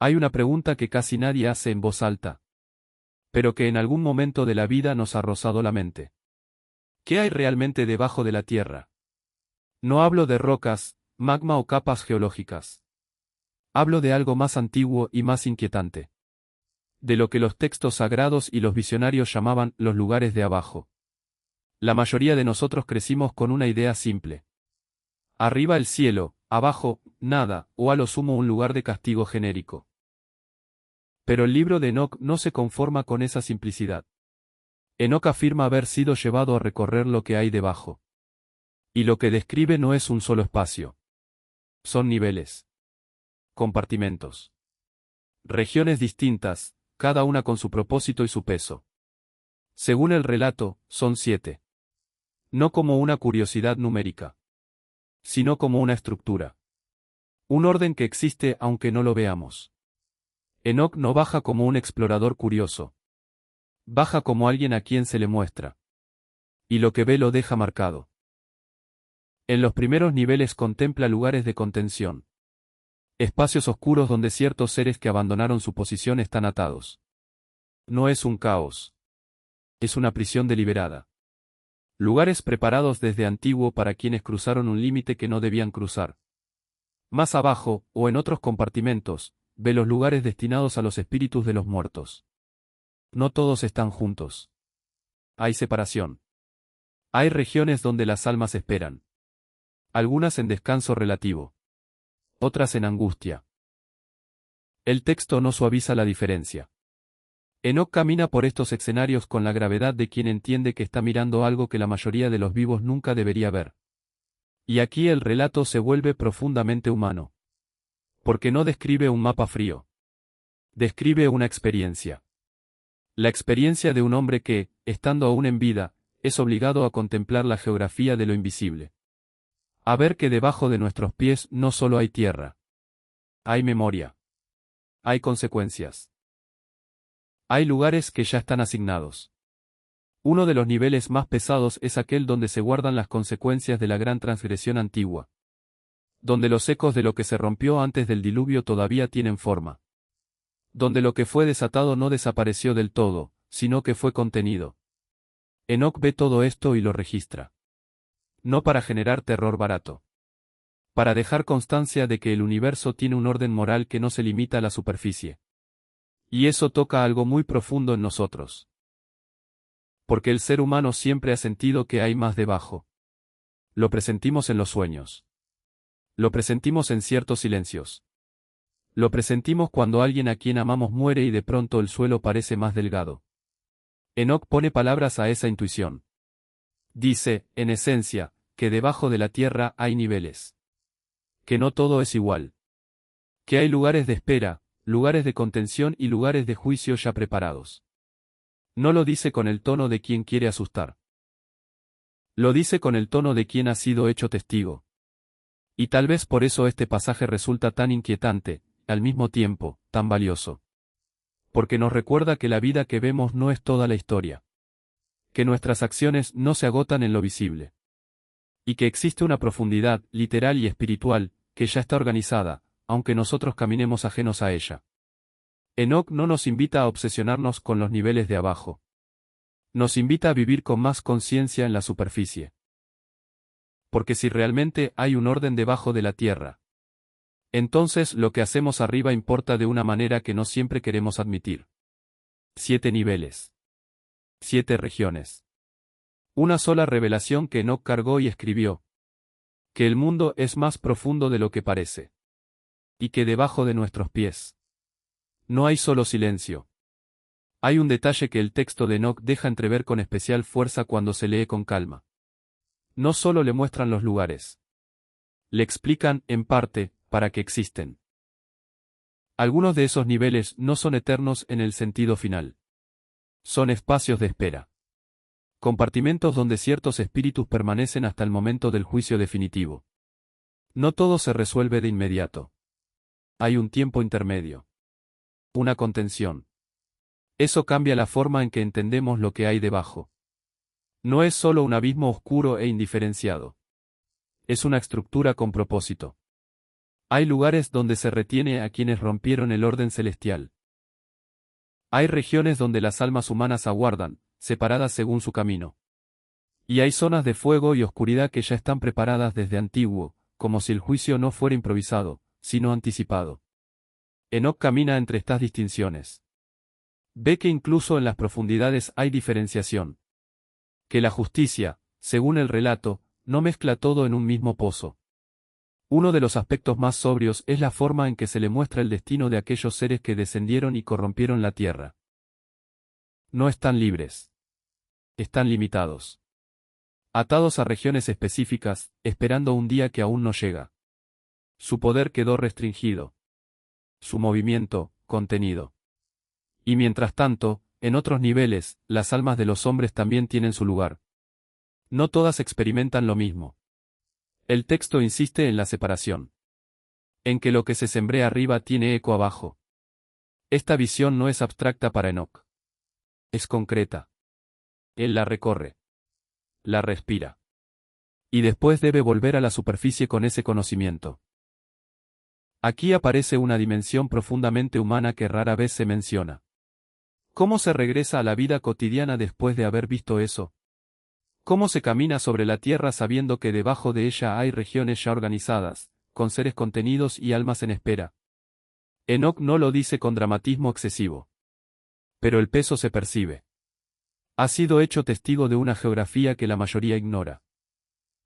Hay una pregunta que casi nadie hace en voz alta, pero que en algún momento de la vida nos ha rozado la mente. ¿Qué hay realmente debajo de la Tierra? No hablo de rocas, magma o capas geológicas. Hablo de algo más antiguo y más inquietante. De lo que los textos sagrados y los visionarios llamaban los lugares de abajo. La mayoría de nosotros crecimos con una idea simple. Arriba el cielo, abajo, nada, o a lo sumo un lugar de castigo genérico. Pero el libro de Enoc no se conforma con esa simplicidad. Enoc afirma haber sido llevado a recorrer lo que hay debajo. Y lo que describe no es un solo espacio. Son niveles. Compartimentos. Regiones distintas, cada una con su propósito y su peso. Según el relato, son 7. No como una curiosidad numérica, sino como una estructura. Un orden que existe aunque no lo veamos. Enoc no baja como un explorador curioso. Baja como alguien a quien se le muestra. Y lo que ve lo deja marcado. En los primeros niveles contempla lugares de contención. Espacios oscuros donde ciertos seres que abandonaron su posición están atados. No es un caos. Es una prisión deliberada. Lugares preparados desde antiguo para quienes cruzaron un límite que no debían cruzar. Más abajo, o en otros compartimentos, ve los lugares destinados a los espíritus de los muertos. No todos están juntos. Hay separación. Hay regiones donde las almas esperan. Algunas en descanso relativo. Otras en angustia. El texto no suaviza la diferencia. Enoc camina por estos escenarios con la gravedad de quien entiende que está mirando algo que la mayoría de los vivos nunca debería ver. Y aquí el relato se vuelve profundamente humano. Porque no describe un mapa frío. Describe una experiencia. La experiencia de un hombre que, estando aún en vida, es obligado a contemplar la geografía de lo invisible. A ver que debajo de nuestros pies no solo hay tierra. Hay memoria. Hay consecuencias. Hay lugares que ya están asignados. Uno de los niveles más pesados es aquel donde se guardan las consecuencias de la gran transgresión antigua. Donde los ecos de lo que se rompió antes del diluvio todavía tienen forma. Donde lo que fue desatado no desapareció del todo, sino que fue contenido. Enoc ve todo esto y lo registra. No para generar terror barato. Para dejar constancia de que el universo tiene un orden moral que no se limita a la superficie. Y eso toca algo muy profundo en nosotros. Porque el ser humano siempre ha sentido que hay más debajo. Lo presentimos en los sueños. Lo presentimos en ciertos silencios. Lo presentimos cuando alguien a quien amamos muere y de pronto el suelo parece más delgado. Enoc pone palabras a esa intuición. Dice, en esencia, que debajo de la tierra hay niveles. Que no todo es igual. Que hay lugares de espera, lugares de contención y lugares de juicio ya preparados. No lo dice con el tono de quien quiere asustar. Lo dice con el tono de quien ha sido hecho testigo. Y tal vez por eso este pasaje resulta tan inquietante, al mismo tiempo, tan valioso. Porque nos recuerda que la vida que vemos no es toda la historia. Que nuestras acciones no se agotan en lo visible. Y que existe una profundidad, literal y espiritual, que ya está organizada, aunque nosotros caminemos ajenos a ella. Enoc no nos invita a obsesionarnos con los niveles de abajo. Nos invita a vivir con más conciencia en la superficie. Porque si realmente hay un orden debajo de la tierra, entonces lo que hacemos arriba importa de una manera que no siempre queremos admitir. 7 niveles. 7 regiones. Una sola revelación que Enoc cargó y escribió. Que el mundo es más profundo de lo que parece. Y que debajo de nuestros pies no hay solo silencio. Hay un detalle que el texto de Enoc deja entrever con especial fuerza cuando se lee con calma. No solo le muestran los lugares. Le explican, en parte, para qué existen. Algunos de esos niveles no son eternos en el sentido final. Son espacios de espera. Compartimentos donde ciertos espíritus permanecen hasta el momento del juicio definitivo. No todo se resuelve de inmediato. Hay un tiempo intermedio. Una contención. Eso cambia la forma en que entendemos lo que hay debajo. No es solo un abismo oscuro e indiferenciado. Es una estructura con propósito. Hay lugares donde se retiene a quienes rompieron el orden celestial. Hay regiones donde las almas humanas aguardan, separadas según su camino. Y hay zonas de fuego y oscuridad que ya están preparadas desde antiguo, como si el juicio no fuera improvisado, sino anticipado. Enoc camina entre estas distinciones. Ve que incluso en las profundidades hay diferenciación. Que la justicia, según el relato, no mezcla todo en un mismo pozo. Uno de los aspectos más sobrios es la forma en que se le muestra el destino de aquellos seres que descendieron y corrompieron la tierra. No están libres. Están limitados. Atados a regiones específicas, esperando un día que aún no llega. Su poder quedó restringido. Su movimiento, contenido. Y mientras tanto, en otros niveles, las almas de los hombres también tienen su lugar. No todas experimentan lo mismo. El texto insiste en la separación. En que lo que se sembré arriba tiene eco abajo. Esta visión no es abstracta para Enoc. Es concreta. Él la recorre. La respira. Y después debe volver a la superficie con ese conocimiento. Aquí aparece una dimensión profundamente humana que rara vez se menciona. ¿Cómo se regresa a la vida cotidiana después de haber visto eso? ¿Cómo se camina sobre la tierra sabiendo que debajo de ella hay regiones ya organizadas, con seres contenidos y almas en espera? Enoc no lo dice con dramatismo excesivo. Pero el peso se percibe. Ha sido hecho testigo de una geografía que la mayoría ignora.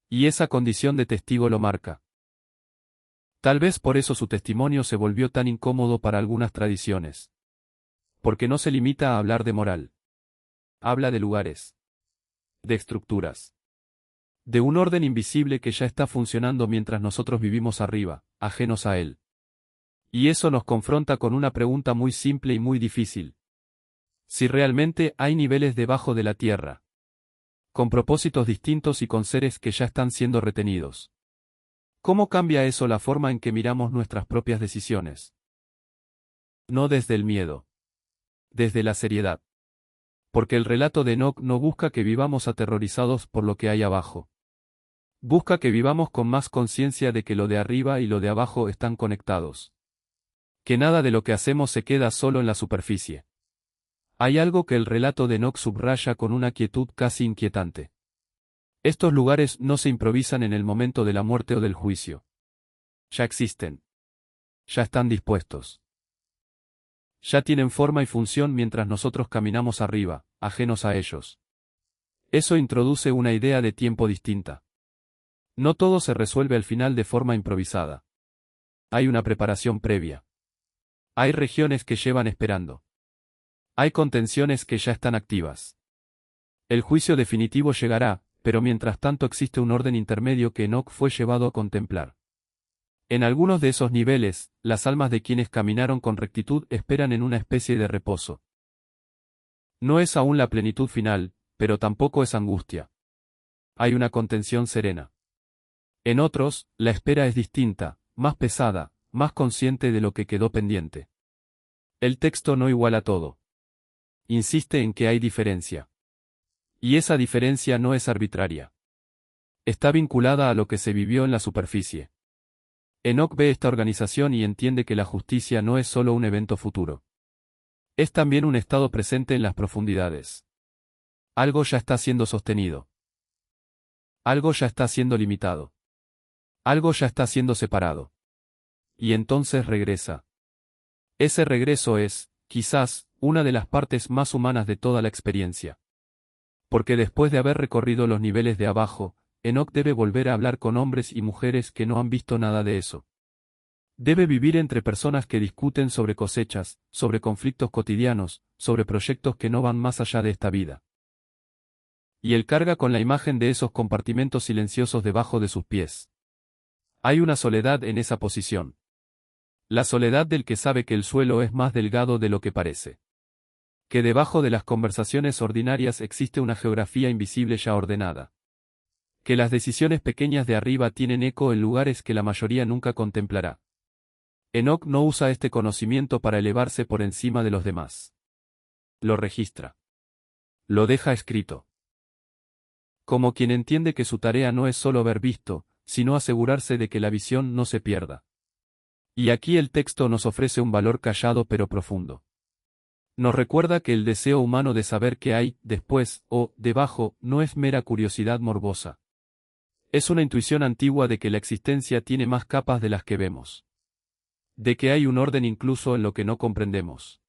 Y esa condición de testigo lo marca. Tal vez por eso su testimonio se volvió tan incómodo para algunas tradiciones. Porque no se limita a hablar de moral. Habla de lugares. De estructuras. De un orden invisible que ya está funcionando mientras nosotros vivimos arriba, ajenos a él. Y eso nos confronta con una pregunta muy simple y muy difícil. Si realmente hay niveles debajo de la tierra. Con propósitos distintos y con seres que ya están siendo retenidos. ¿Cómo cambia eso la forma en que miramos nuestras propias decisiones? No desde el miedo. Desde la seriedad. Porque el relato de Enoc no busca que vivamos aterrorizados por lo que hay abajo. Busca que vivamos con más conciencia de que lo de arriba y lo de abajo están conectados. Que nada de lo que hacemos se queda solo en la superficie. Hay algo que el relato de Enoc subraya con una quietud casi inquietante. Estos lugares no se improvisan en el momento de la muerte o del juicio. Ya existen. Ya están dispuestos. Ya tienen forma y función mientras nosotros caminamos arriba, ajenos a ellos. Eso introduce una idea de tiempo distinta. No todo se resuelve al final de forma improvisada. Hay una preparación previa. Hay regiones que llevan esperando. Hay contenciones que ya están activas. El juicio definitivo llegará, pero mientras tanto existe un orden intermedio que Enoc fue llevado a contemplar. En algunos de esos niveles, las almas de quienes caminaron con rectitud esperan en una especie de reposo. No es aún la plenitud final, pero tampoco es angustia. Hay una contención serena. En otros, la espera es distinta, más pesada, más consciente de lo que quedó pendiente. El texto no iguala todo. Insiste en que hay diferencia. Y esa diferencia no es arbitraria. Está vinculada a lo que se vivió en la superficie. Enoc ve esta organización y entiende que la justicia no es solo un evento futuro. Es también un estado presente en las profundidades. Algo ya está siendo sostenido. Algo ya está siendo limitado. Algo ya está siendo separado. Y entonces regresa. Ese regreso es, quizás, una de las partes más humanas de toda la experiencia. Porque después de haber recorrido los niveles de abajo, Enoc debe volver a hablar con hombres y mujeres que no han visto nada de eso. Debe vivir entre personas que discuten sobre cosechas, sobre conflictos cotidianos, sobre proyectos que no van más allá de esta vida. Y él carga con la imagen de esos compartimentos silenciosos debajo de sus pies. Hay una soledad en esa posición. La soledad del que sabe que el suelo es más delgado de lo que parece. Que debajo de las conversaciones ordinarias existe una geografía invisible ya ordenada. Que las decisiones pequeñas de arriba tienen eco en lugares que la mayoría nunca contemplará. Enoc no usa este conocimiento para elevarse por encima de los demás. Lo registra. Lo deja escrito. Como quien entiende que su tarea no es solo haber visto, sino asegurarse de que la visión no se pierda. Y aquí el texto nos ofrece un valor callado pero profundo. Nos recuerda que el deseo humano de saber qué hay después o debajo no es mera curiosidad morbosa. Es una intuición antigua de que la existencia tiene más capas de las que vemos. De que hay un orden incluso en lo que no comprendemos.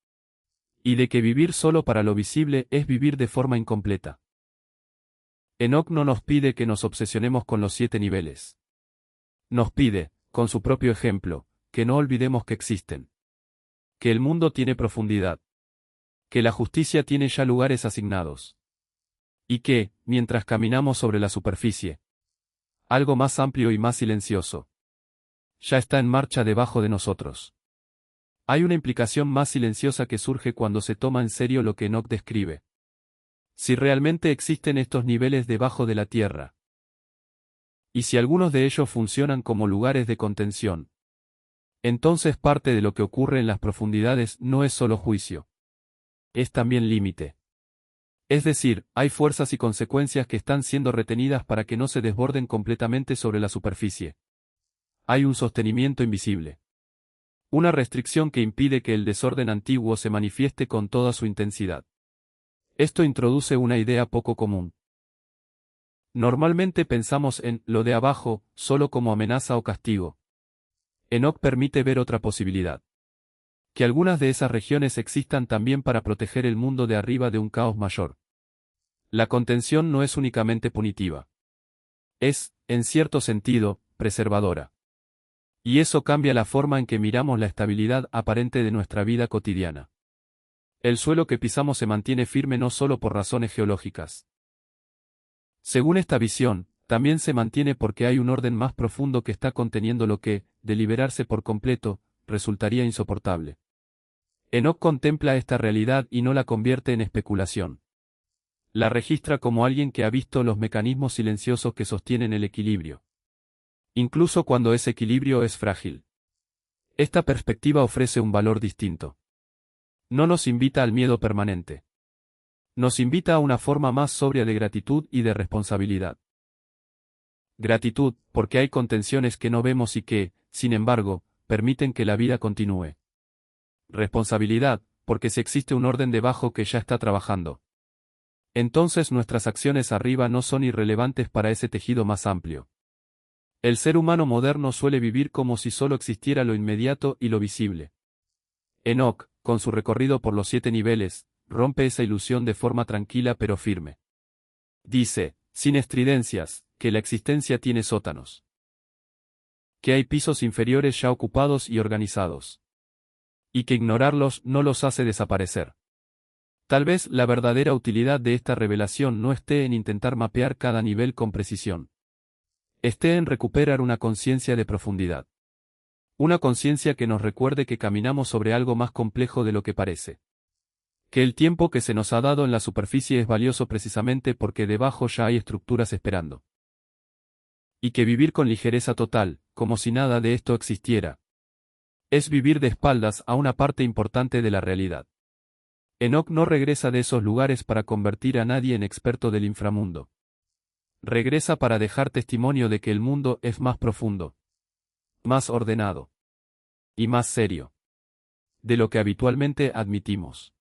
Y de que vivir solo para lo visible es vivir de forma incompleta. Enoc no nos pide que nos obsesionemos con los 7 niveles. Nos pide, con su propio ejemplo, que no olvidemos que existen. Que el mundo tiene profundidad. Que la justicia tiene ya lugares asignados. Y que, mientras caminamos sobre la superficie, algo más amplio y más silencioso, ya está en marcha debajo de nosotros. Hay una implicación más silenciosa que surge cuando se toma en serio lo que Enoc describe. Si realmente existen estos niveles debajo de la tierra, y si algunos de ellos funcionan como lugares de contención, entonces parte de lo que ocurre en las profundidades no es solo juicio. Es también límite. Es decir, hay fuerzas y consecuencias que están siendo retenidas para que no se desborden completamente sobre la superficie. Hay un sostenimiento invisible. Una restricción que impide que el desorden antiguo se manifieste con toda su intensidad. Esto introduce una idea poco común. Normalmente pensamos en lo de abajo solo como amenaza o castigo. Enoc permite ver otra posibilidad. Que algunas de esas regiones existan también para proteger el mundo de arriba de un caos mayor. La contención no es únicamente punitiva. Es, en cierto sentido, preservadora. Y eso cambia la forma en que miramos la estabilidad aparente de nuestra vida cotidiana. El suelo que pisamos se mantiene firme no solo por razones geológicas. Según esta visión, también se mantiene porque hay un orden más profundo que está conteniendo lo que, de liberarse por completo, resultaría insoportable. Enoc contempla esta realidad y no la convierte en especulación. La registra como alguien que ha visto los mecanismos silenciosos que sostienen el equilibrio. Incluso cuando ese equilibrio es frágil. Esta perspectiva ofrece un valor distinto. No nos invita al miedo permanente. Nos invita a una forma más sobria de gratitud y de responsabilidad. Gratitud, porque hay contenciones que no vemos y que, sin embargo, permiten que la vida continúe. Responsabilidad, porque si existe un orden debajo que ya está trabajando, entonces nuestras acciones arriba no son irrelevantes para ese tejido más amplio. El ser humano moderno suele vivir como si solo existiera lo inmediato y lo visible. Enoc, con su recorrido por los 7 niveles, rompe esa ilusión de forma tranquila pero firme. Dice, sin estridencias, que la existencia tiene sótanos. Que hay pisos inferiores ya ocupados y organizados. Y que ignorarlos no los hace desaparecer. Tal vez la verdadera utilidad de esta revelación no esté en intentar mapear cada nivel con precisión. Esté en recuperar una conciencia de profundidad. Una conciencia que nos recuerde que caminamos sobre algo más complejo de lo que parece. Que el tiempo que se nos ha dado en la superficie es valioso precisamente porque debajo ya hay estructuras esperando. Y que vivir con ligereza total, como si nada de esto existiera, es vivir de espaldas a una parte importante de la realidad. Enoc no regresa de esos lugares para convertir a nadie en experto del inframundo. Regresa para dejar testimonio de que el mundo es más profundo, más ordenado y más serio de lo que habitualmente admitimos.